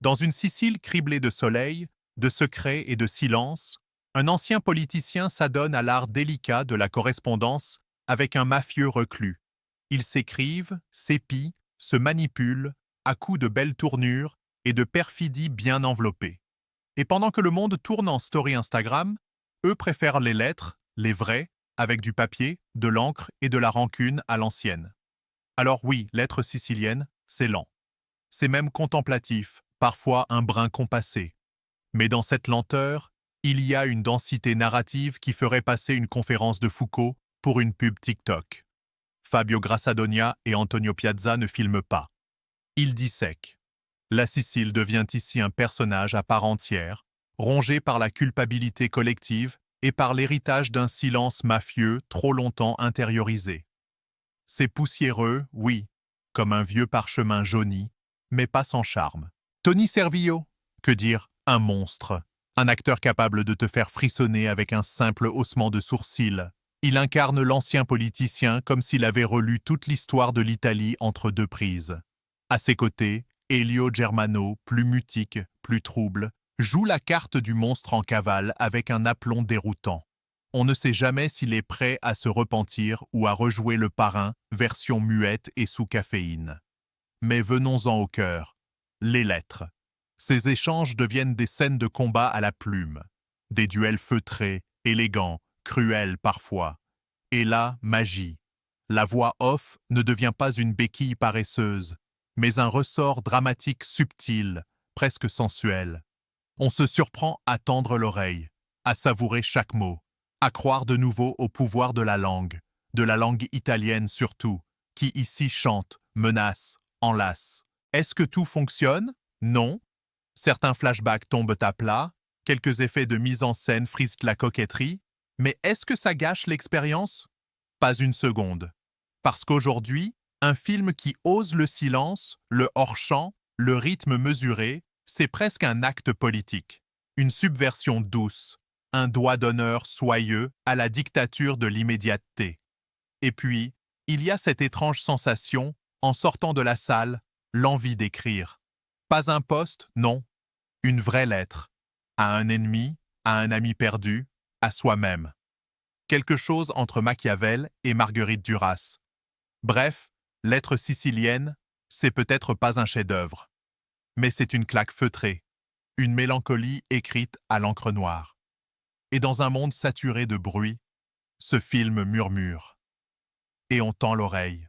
Dans une Sicile criblée de soleil, de secrets et de silence, un ancien politicien s'adonne à l'art délicat de la correspondance avec un mafieux reclus. Ils s'écrivent, s'épient, se manipulent, à coups de belles tournures et de perfidies bien enveloppées. Et pendant que le monde tourne en story Instagram, eux préfèrent les lettres, les vraies, avec du papier, de l'encre et de la rancune à l'ancienne. Alors oui, l'être sicilienne, c'est lent. C'est même contemplatif, parfois un brin compassé. Mais dans cette lenteur, il y a une densité narrative qui ferait passer une conférence de Foucault pour une pub TikTok. Fabio Grassadonia et Antonio Piazza ne filment pas. Ils dissèquent. La Sicile devient ici un personnage à part entière, rongé par la culpabilité collective et par l'héritage d'un silence mafieux trop longtemps intériorisé. C'est poussiéreux, oui, comme un vieux parchemin jauni, mais pas sans charme. Tony Servillo, que dire, un monstre. Un acteur capable de te faire frissonner avec un simple haussement de sourcils. Il incarne l'ancien politicien comme s'il avait relu toute l'histoire de l'Italie entre deux prises. À ses côtés, Elio Germano, plus mutique, plus trouble, joue la carte du monstre en cavale avec un aplomb déroutant. On ne sait jamais s'il est prêt à se repentir ou à rejouer le parrain, version muette et sous caféine. Mais venons-en au cœur. Les lettres. Ces échanges deviennent des scènes de combat à la plume. Des duels feutrés, élégants, cruels parfois. Et là, magie. La voix off ne devient pas une béquille paresseuse, mais un ressort dramatique subtil, presque sensuel. On se surprend à tendre l'oreille, à savourer chaque mot, à croire de nouveau au pouvoir de la langue italienne surtout, qui ici chante, menace, enlace. Est-ce que tout fonctionne? Non. Certains flashbacks tombent à plat, quelques effets de mise en scène frisquent la coquetterie, mais est-ce que ça gâche l'expérience? Pas une seconde. Parce qu'aujourd'hui, un film qui ose le silence, le hors-champ, le rythme mesuré, c'est presque un acte politique. Une subversion douce, un doigt d'honneur soyeux à la dictature de l'immédiateté. Et puis, il y a cette étrange sensation, en sortant de la salle, l'envie d'écrire. Pas un poste, non. Une vraie lettre. À un ennemi, à un ami perdu, à soi-même. Quelque chose entre Machiavel et Marguerite Duras. Bref, l'être sicilienne, c'est peut-être pas un chef-d'œuvre. Mais c'est une claque feutrée, une mélancolie écrite à l'encre noire. Et dans un monde saturé de bruit, ce film murmure. Et on tend l'oreille.